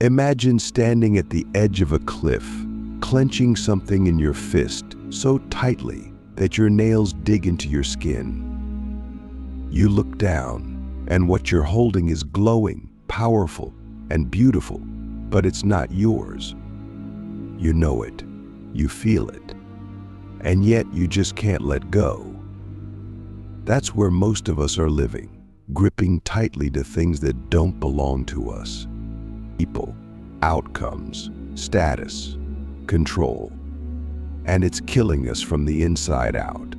Imagine standing at the edge of a cliff, clenching something in your fist so tightly that your nails dig into your skin. You look down, and what you're holding is glowing, powerful, and beautiful, but it's not yours. You know it, you feel it, and yet you just can't let go. That's where most of us are living, gripping tightly to things that don't belong to us. People, outcomes, status, control. And it's killing us from the inside out.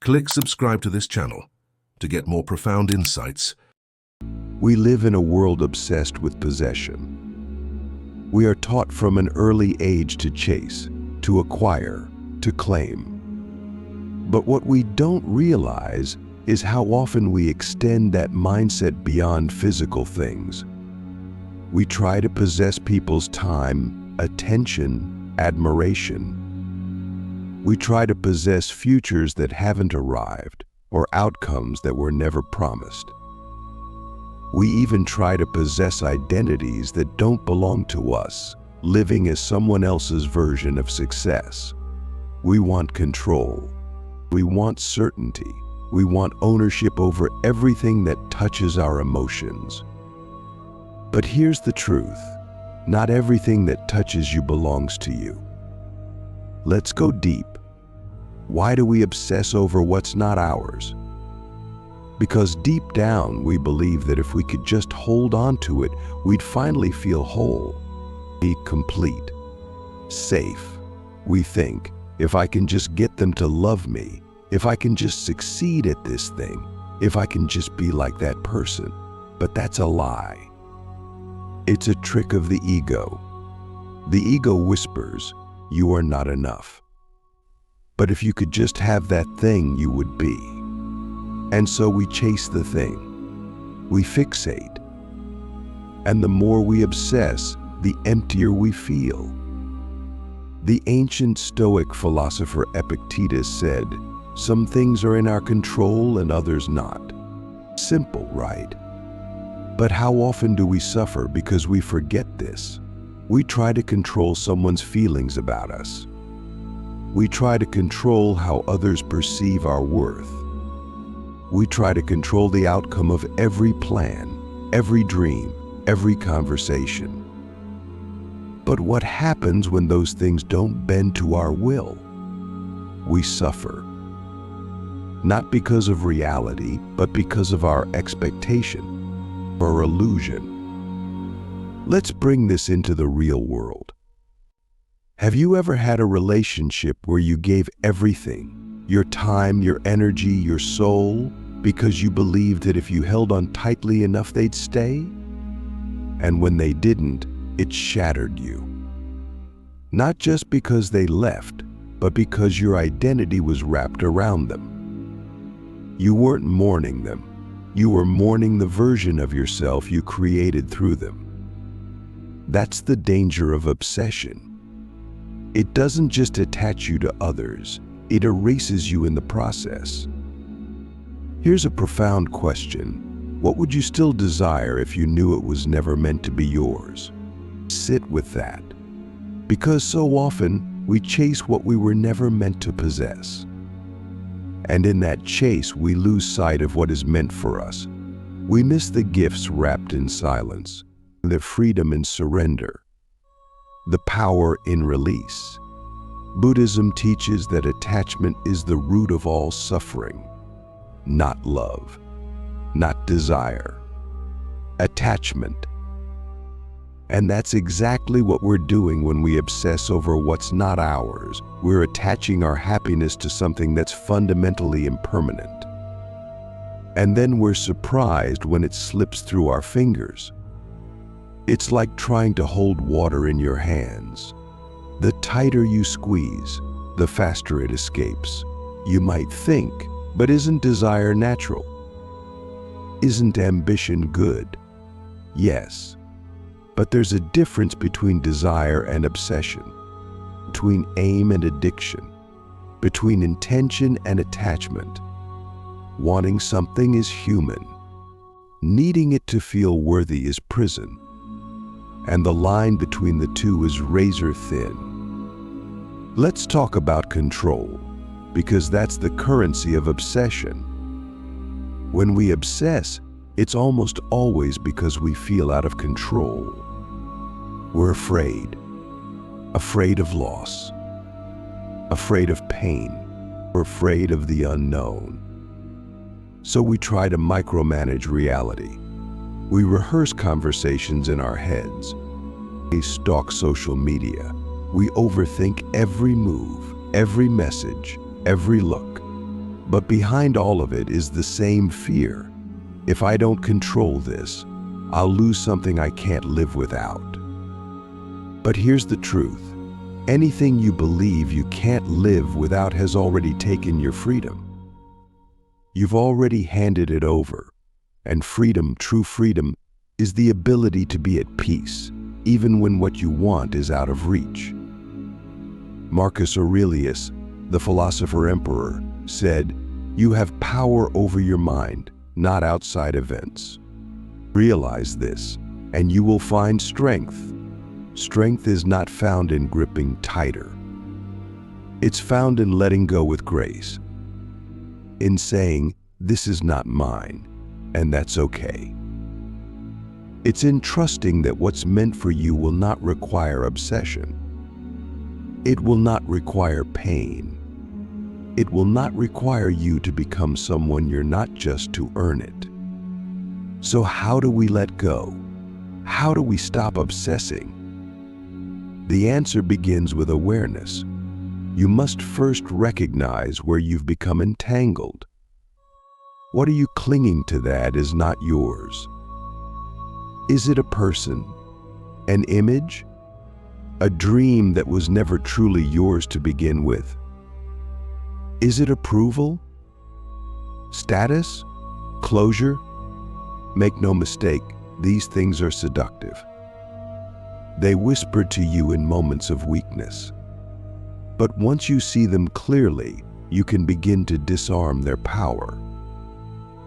Click subscribe to this channel to get more profound insights. We live in a world obsessed with possession. We are taught from an early age to chase, to acquire, to claim. But what we don't realize is how often we extend that mindset beyond physical things. We try to possess people's time, attention, admiration. We try to possess futures that haven't arrived or outcomes that were never promised. We even try to possess identities that don't belong to us, living as someone else's version of success. We want control. We want certainty. We want ownership over everything that touches our emotions. But here's the truth. Not everything that touches you belongs to you. Let's go deep. Why do we obsess over what's not ours? Because deep down we believe that if we could just hold on to it, we'd finally feel whole, be complete, safe. We think, if I can just get them to love me, if I can just succeed at this thing, if I can just be like that person. But that's a lie. It's a trick of the ego. The ego whispers, you are not enough. But if you could just have that thing, you would be. And so we chase the thing. We fixate. And the more we obsess, the emptier we feel. The ancient Stoic philosopher Epictetus said, some things are in our control and others not. Simple, right? But how often do we suffer because we forget this? We try to control someone's feelings about us. We try to control how others perceive our worth. We try to control the outcome of every plan, every dream, every conversation. But what happens when those things don't bend to our will? We suffer. Not because of reality, but because of our expectation. Or illusion. Let's bring this into the real world. Have you ever had a relationship where you gave everything, your time, your energy, your soul, because you believed that if you held on tightly enough, they'd stay? And when they didn't, it shattered you. Not just because they left, but because your identity was wrapped around them. You weren't mourning them. You were mourning the version of yourself you created through them. That's the danger of obsession. It doesn't just attach you to others, it erases you in the process. Here's a profound question. What would you still desire if you knew it was never meant to be yours? Sit with that. Because so often, we chase what we were never meant to possess. And in that chase, we lose sight of what is meant for us. We miss the gifts wrapped in silence, the freedom in surrender, the power in release. Buddhism teaches that attachment is the root of all suffering, not love, not desire, attachment. And that's exactly what we're doing when we obsess over what's not ours. We're attaching our happiness to something that's fundamentally impermanent. And then we're surprised when it slips through our fingers. It's like trying to hold water in your hands. The tighter you squeeze, the faster it escapes. You might think, but isn't desire natural? Isn't ambition good? Yes. But there's a difference between desire and obsession, between aim and addiction, between intention and attachment. Wanting something is human. Needing it to feel worthy is prison. and the line between the two is razor thin. Let's talk about control, because that's the currency of obsession. When we obsess, it's almost always because we feel out of control. We're afraid of loss, afraid of pain, or afraid of the unknown. So we try to micromanage reality. We rehearse conversations in our heads. We stalk social media. We overthink every move, every message, every look. But behind all of it is the same fear. If I don't control this, I'll lose something I can't live without. But here's the truth. Anything you believe you can't live without has already taken your freedom. You've already handed it over. And freedom, true freedom, is the ability to be at peace, even when what you want is out of reach. Marcus Aurelius, the philosopher emperor, said, "You have power over your mind, not outside events." Realize this, and you will find strength. Strength is not found in gripping tighter. It's found in letting go with grace. In saying, "This is not mine, and that's okay." It's in trusting that what's meant for you will not require obsession. It will not require pain. It will not require you to become someone you're not just to earn it. So how do we let go? How do we stop obsessing? The answer begins with awareness. You must first recognize where you've become entangled. What are you clinging to that is not yours? Is it a person, an image, a dream that was never truly yours to begin with? Is it approval, status, closure? Make no mistake, these things are seductive. They whisper to you in moments of weakness. But once you see them clearly, you can begin to disarm their power.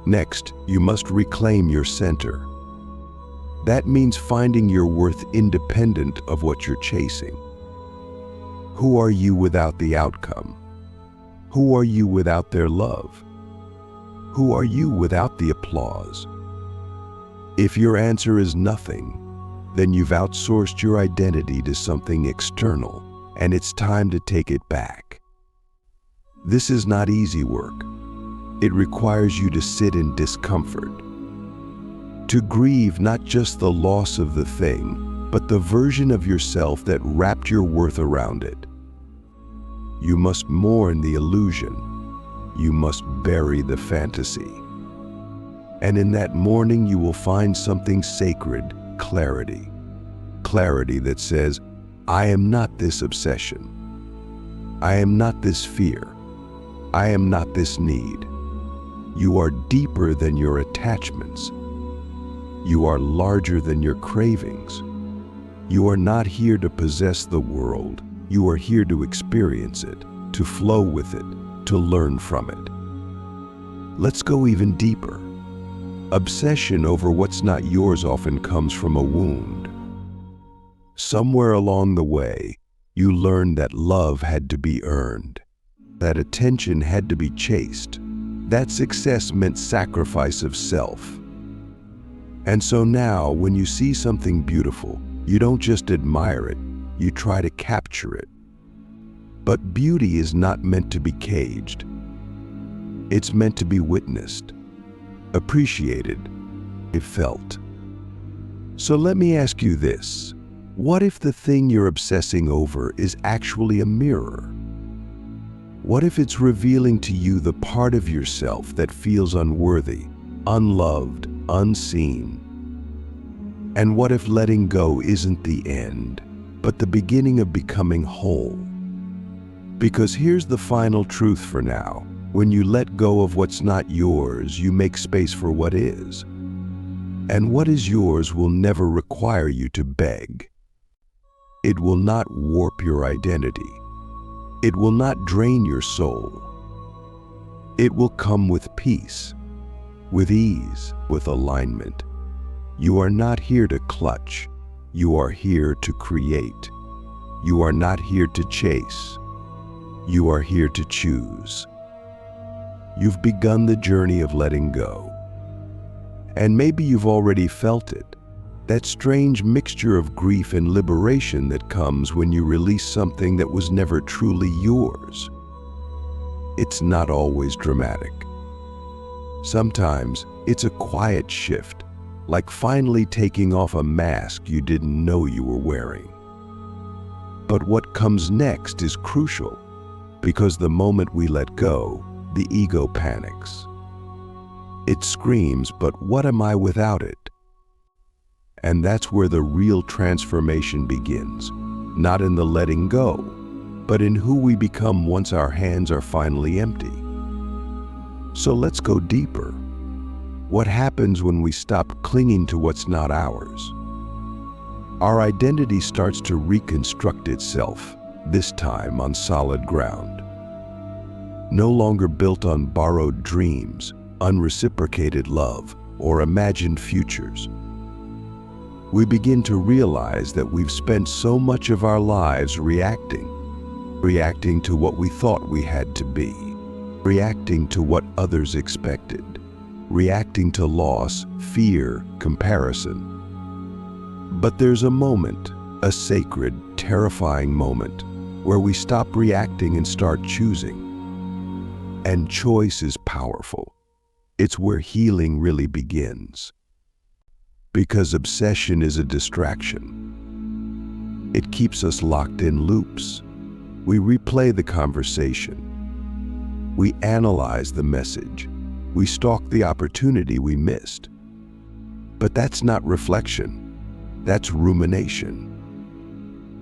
Next, you must reclaim your center. That means finding your worth independent of what you're chasing. Who are you without the outcome? Who are you without their love? Who are you without the applause? If your answer is nothing, then you've outsourced your identity to something external, and it's time to take it back. This is not easy work. It requires you to sit in discomfort, to grieve not just the loss of the thing, but the version of yourself that wrapped your worth around it. You must mourn the illusion. You must bury the fantasy. And in that mourning, you will find something sacred, clarity. Clarity that says, I am not this obsession. I am not this fear. I am not this need. You are deeper than your attachments. You are larger than your cravings. You are not here to possess the world. You are here to experience it, to flow with it, to learn from it. Let's go even deeper. Obsession over what's not yours often comes from a wound. Somewhere along the way, you learned that love had to be earned, that attention had to be chased, that success meant sacrifice of self. And so now, when you see something beautiful, you don't just admire it, you try to capture it. But beauty is not meant to be caged. It's meant to be witnessed, appreciated, felt. So let me ask you this. What if the thing you're obsessing over is actually a mirror? What if it's revealing to you the part of yourself that feels unworthy, unloved, unseen? And what if letting go isn't the end, but the beginning of becoming whole? Because here's the final truth for now. When you let go of what's not yours, you make space for what is. And what is yours will never require you to beg. It will not warp your identity. It will not drain your soul. It will come with peace, with ease, with alignment. You are not here to clutch. You are here to create. You are not here to chase. You are here to choose. You've begun the journey of letting go. And maybe you've already felt it, that strange mixture of grief and liberation that comes when you release something that was never truly yours. It's not always dramatic. Sometimes it's a quiet shift, like finally taking off a mask you didn't know you were wearing. But what comes next is crucial, because the moment we let go, the ego panics. It screams, "But what am I without it?" And that's where the real transformation begins, not in the letting go, but in who we become once our hands are finally empty. So let's go deeper. What happens when we stop clinging to what's not ours? Our identity starts to reconstruct itself, this time on solid ground. No longer built on borrowed dreams, unreciprocated love, or imagined futures. We begin to realize that we've spent so much of our lives reacting to what we thought we had to be, reacting to what others expected, reacting to loss, fear, comparison. But there's a moment, a sacred, terrifying moment, where we stop reacting and start choosing. And choice is powerful. It's where healing really begins. Because obsession is a distraction. It keeps us locked in loops. We replay the conversation. We analyze the message. We stalk the opportunity we missed. But that's not reflection. That's rumination.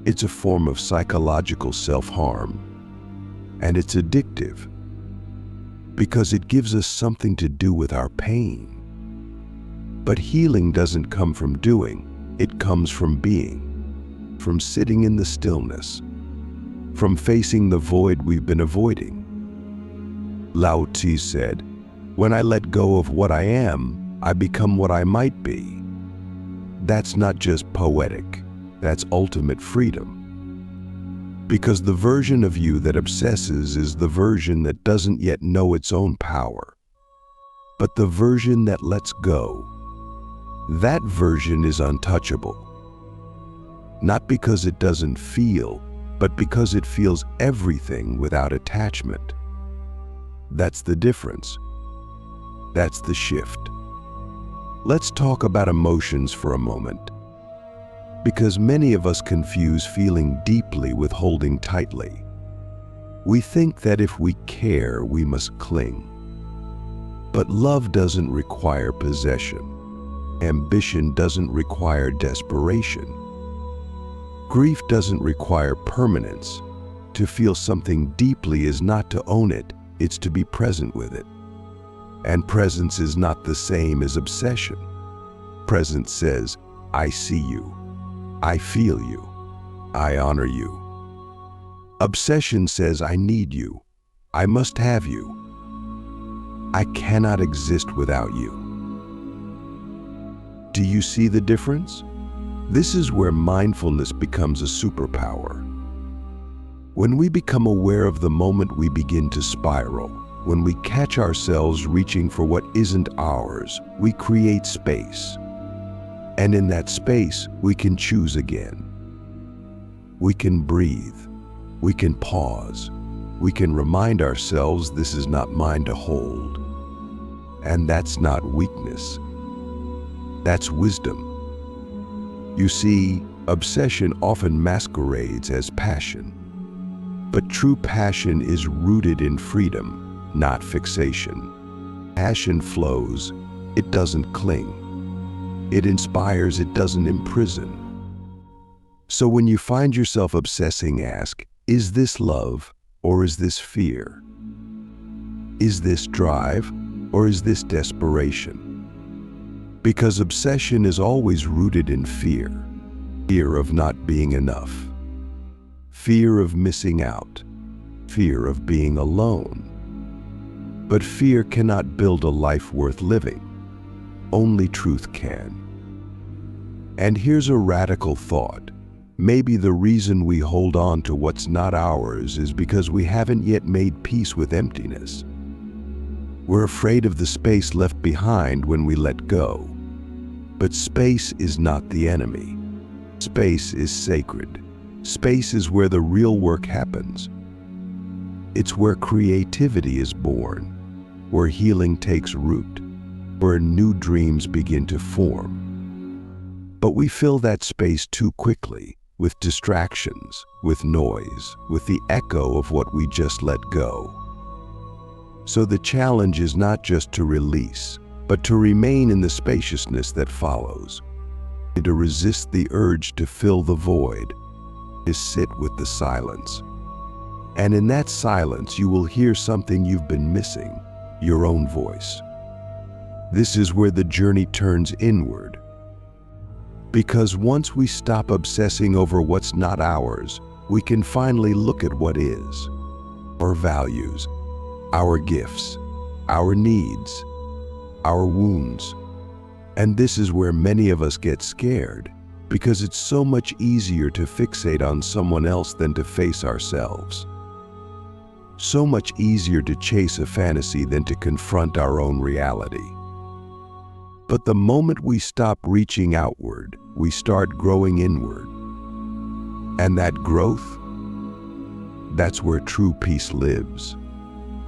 It's a form of psychological self-harm. And it's addictive, because it gives us something to do with our pain. But healing doesn't come from doing, it comes from being, from sitting in the stillness, from facing the void we've been avoiding. Lao Tzu said, "When I let go of what I am, I become what I might be." That's not just poetic, that's ultimate freedom. Because the version of you that obsesses is the version that doesn't yet know its own power. But the version that lets go, that version is untouchable. Not because it doesn't feel, but because it feels everything without attachment. That's the difference. That's the shift. Let's talk about emotions for a moment. Because many of us confuse feeling deeply with holding tightly. We think that if we care, we must cling. But love doesn't require possession. Ambition doesn't require desperation. Grief doesn't require permanence. To feel something deeply is not to own it, it's to be present with it. And presence is not the same as obsession. Presence says, "I see you. I feel you. I honor you." Obsession says, "I need you. I must have you. I cannot exist without you." Do you see the difference? This is where mindfulness becomes a superpower. When we become aware of the moment we begin to spiral, when we catch ourselves reaching for what isn't ours, we create space. And in that space, we can choose again. We can breathe. We can pause. We can remind ourselves this is not mine to hold. And that's not weakness. That's wisdom. You see, obsession often masquerades as passion. But true passion is rooted in freedom, not fixation. Passion flows, it doesn't cling. It inspires, it doesn't imprison. So when you find yourself obsessing, ask, is this love or is this fear? Is this drive or is this desperation? Because obsession is always rooted in fear. Fear of not being enough. Fear of missing out. Fear of being alone. But fear cannot build a life worth living. Only truth can. And here's a radical thought. Maybe the reason we hold on to what's not ours is because we haven't yet made peace with emptiness. We're afraid of the space left behind when we let go. But space is not the enemy. Space is sacred. Space is where the real work happens. It's where creativity is born, where healing takes root, where new dreams begin to form. But we fill that space too quickly, with distractions, with noise, with the echo of what we just let go. So the challenge is not just to release, but to remain in the spaciousness that follows, to resist the urge to fill the void, to sit with the silence. And in that silence, you will hear something you've been missing, your own voice. This is where the journey turns inward. Because once we stop obsessing over what's not ours, we can finally look at what is. Our values, our gifts, our needs, our wounds. And this is where many of us get scared, because it's so much easier to fixate on someone else than to face ourselves. So much easier to chase a fantasy than to confront our own reality. But the moment we stop reaching outward, we start growing inward. And that growth, that's where true peace lives.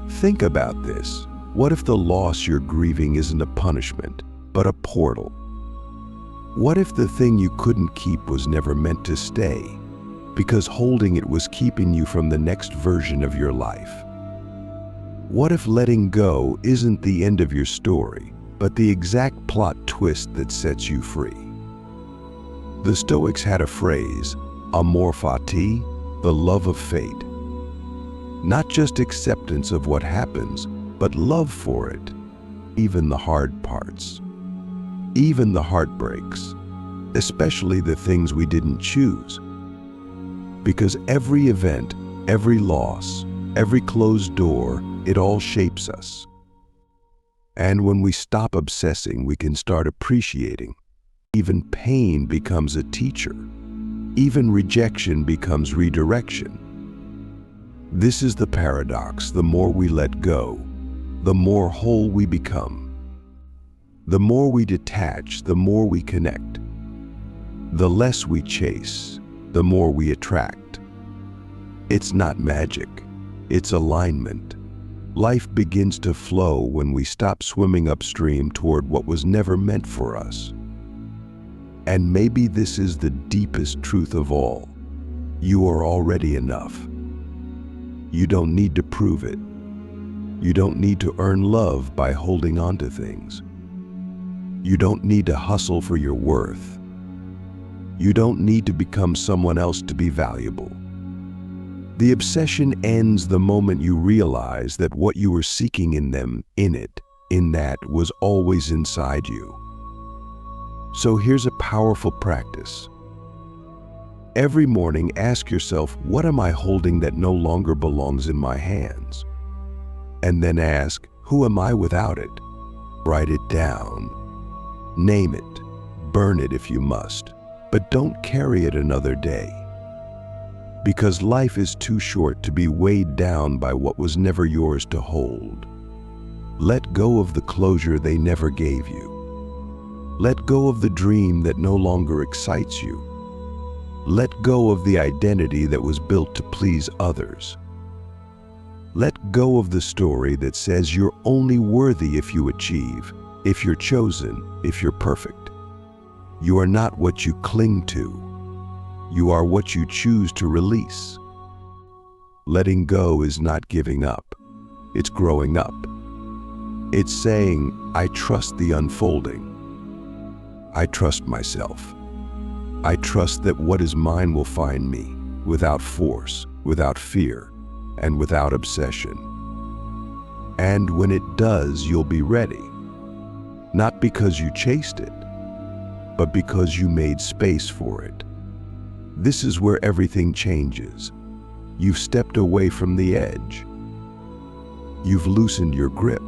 Think about this. What if the loss you're grieving isn't a punishment, but a portal? What if the thing you couldn't keep was never meant to stay, because holding it was keeping you from the next version of your life? What if letting go isn't the end of your story, but the exact plot twist that sets you free? The Stoics had a phrase, amor fati, the love of fate. Not just acceptance of what happens, but love for it, even the hard parts, even the heartbreaks, especially the things we didn't choose. Because every event, every loss, every closed door, it all shapes us. And when we stop obsessing, we can start appreciating. Even pain becomes a teacher. Even rejection becomes redirection. This is the paradox. The more we let go, the more whole we become. The more we detach, the more we connect. The less we chase, the more we attract. It's not magic, it's alignment. Life begins to flow when we stop swimming upstream toward what was never meant for us. And maybe this is the deepest truth of all. You are already enough. You don't need to prove it. You don't need to earn love by holding on to things. You don't need to hustle for your worth. You don't need to become someone else to be valuable. The obsession ends the moment you realize that what you were seeking in that was always inside you. So here's a powerful practice. Every morning, ask yourself, what am I holding that no longer belongs in my hands? And then ask, who am I without it? Write it down. Name it. Burn it if you must. But don't carry it another day. Because life is too short to be weighed down by what was never yours to hold. Let go of the closure they never gave you. Let go of the dream that no longer excites you. Let go of the identity that was built to please others. Let go of the story that says you're only worthy if you achieve, if you're chosen, if you're perfect. You are not what you cling to. You are what you choose to release. Letting go is not giving up. It's growing up. It's saying, I trust the unfolding. I trust myself. I trust that what is mine will find me, without force, without fear, and without obsession. And when it does, you'll be ready. Not because you chased it, but because you made space for it. This is where everything changes. You've stepped away from the edge. You've loosened your grip.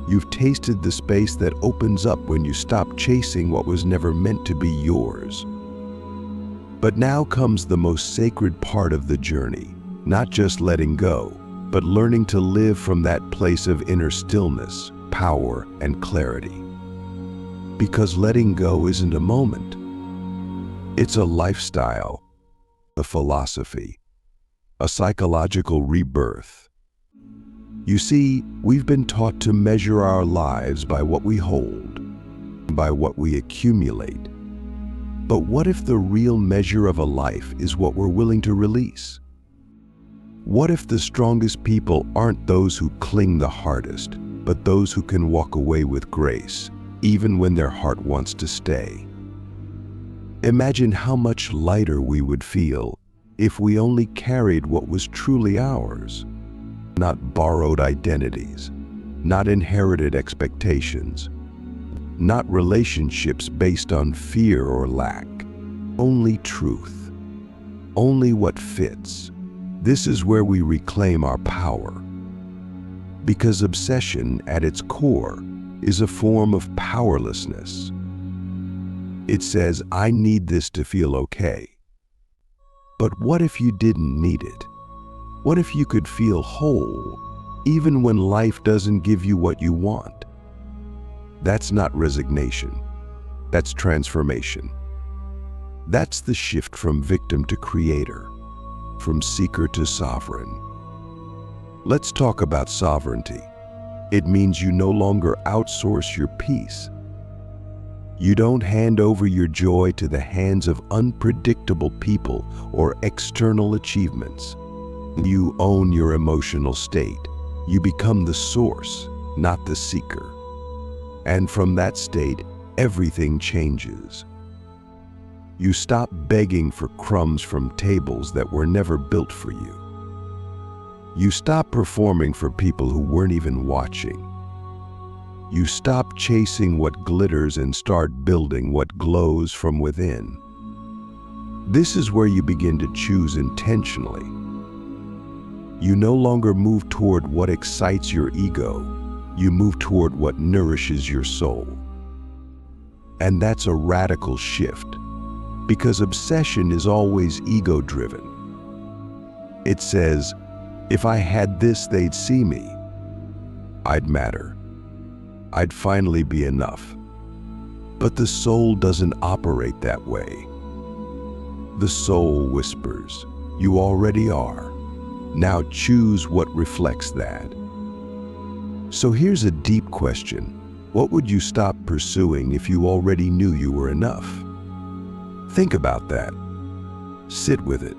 You've tasted the space that opens up when you stop chasing what was never meant to be yours. But now comes the most sacred part of the journey, not just letting go, but learning to live from that place of inner stillness, power, and clarity. Because letting go isn't a moment. It's a lifestyle, a philosophy, a psychological rebirth. You see, we've been taught to measure our lives by what we hold, by what we accumulate. But what if the real measure of a life is what we're willing to release? What if the strongest people aren't those who cling the hardest, but those who can walk away with grace, even when their heart wants to stay? Imagine how much lighter we would feel if we only carried what was truly ours. Not borrowed identities, not inherited expectations, not relationships based on fear or lack. Only truth, only what fits. This is where we reclaim our power. Because obsession, at its core, is a form of powerlessness. It says, I need this to feel okay. But what if you didn't need it? What if you could feel whole, even when life doesn't give you what you want? That's not resignation. That's transformation. That's the shift from victim to creator, from seeker to sovereign. Let's talk about sovereignty. It means you no longer outsource your peace. You don't hand over your joy to the hands of unpredictable people or external achievements. You own your emotional state. You become the source, not the seeker. And from that state, everything changes. You stop begging for crumbs from tables that were never built for you. You stop performing for people who weren't even watching. You stop chasing what glitters and start building what glows from within. This is where you begin to choose intentionally. You no longer move toward what excites your ego. You move toward what nourishes your soul. And that's a radical shift, because obsession is always ego-driven. It says, if I had this, they'd see me. I'd matter. I'd finally be enough. But the soul doesn't operate that way. The soul whispers, you already are. Now choose what reflects that. So here's a deep question. What would you stop pursuing if you already knew you were enough? Think about that. Sit with it.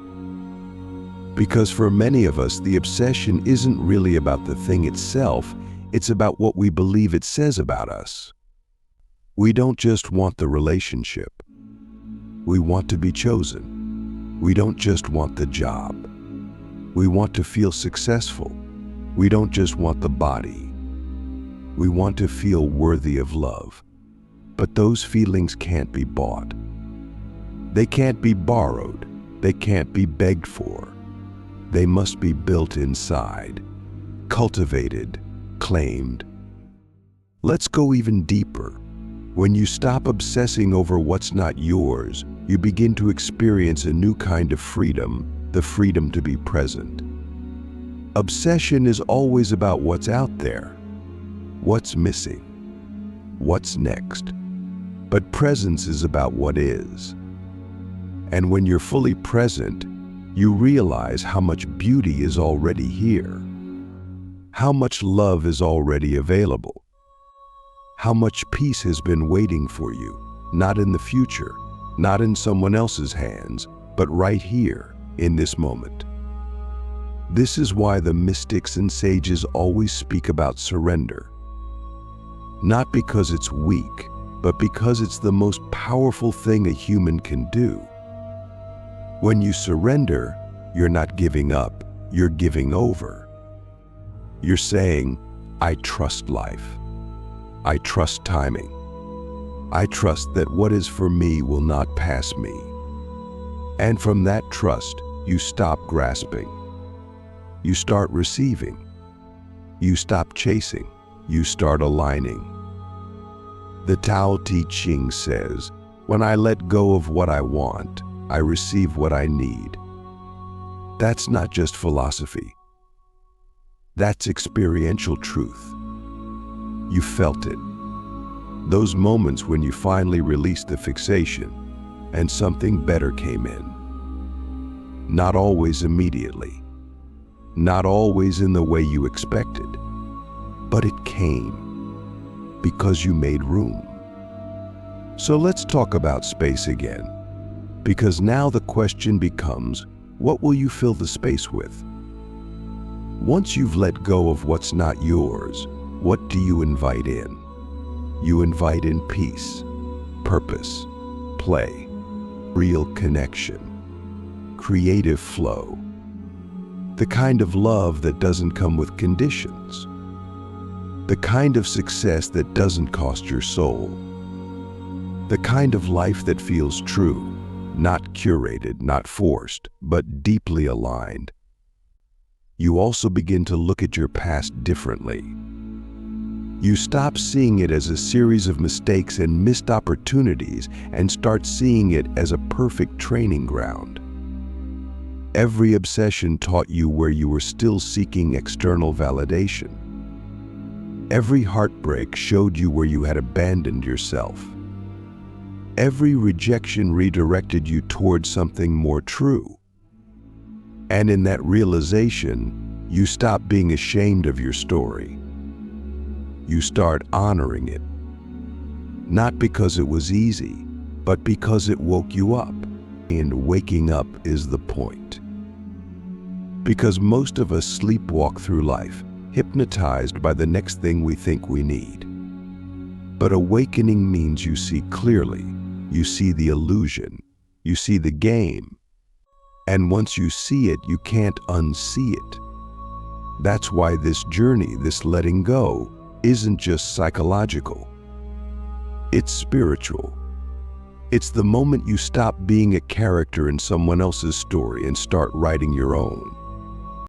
Because for many of us, the obsession isn't really about the thing itself, it's about what we believe it says about us. We don't just want the relationship. We want to be chosen. We don't just want the job. We want to feel successful. We don't just want the body. We want to feel worthy of love. But those feelings can't be bought. They can't be borrowed. They can't be begged for. They must be built inside, cultivated, claimed. Let's go even deeper. When you stop obsessing over what's not yours, you begin to experience a new kind of freedom, the freedom to be present. Obsession is always about what's out there, what's missing, what's next. But presence is about what is. And when you're fully present, you realize how much beauty is already here, how much love is already available, how much peace has been waiting for you, not in the future, not in someone else's hands, but right here, in this moment. This is why the mystics and sages always speak about surrender. Not because it's weak, but because it's the most powerful thing a human can do. When you surrender, you're not giving up, you're giving over. You're saying, I trust life. I trust timing. I trust that what is for me will not pass me. And from that trust, you stop grasping. You start receiving. You stop chasing. you start aligning. The Tao Te Ching says, "When I let go of what I want, I receive what I need." That's not just philosophy. That's experiential truth. You felt it. Those moments when you finally released the fixation and something better came in. Not always immediately. Not always in the way you expected. But it came because you made room. So let's talk about space again. Because now the question becomes, what will you fill the space with? Once you've let go of what's not yours, what do you invite in? You invite in peace, purpose, play, real connection, creative flow. The kind of love that doesn't come with conditions. The kind of success that doesn't cost your soul. The kind of life that feels true, not curated, not forced, but deeply aligned. You also begin to look at your past differently. You stop seeing it as a series of mistakes and missed opportunities and start seeing it as a perfect training ground. Every obsession taught you where you were still seeking external validation. Every heartbreak showed you where you had abandoned yourself. Every rejection redirected you towards something more true. And in that realization, you stop being ashamed of your story. You start honoring it. Not because it was easy, but because it woke you up. And waking up is the point. Because most of us sleepwalk through life, hypnotized by the next thing we think we need. But awakening means you see clearly. You see the illusion. You see the game. And once you see it, you can't unsee it. That's why this journey, this letting go, isn't just psychological. It's spiritual. It's the moment you stop being a character in someone else's story and start writing your own.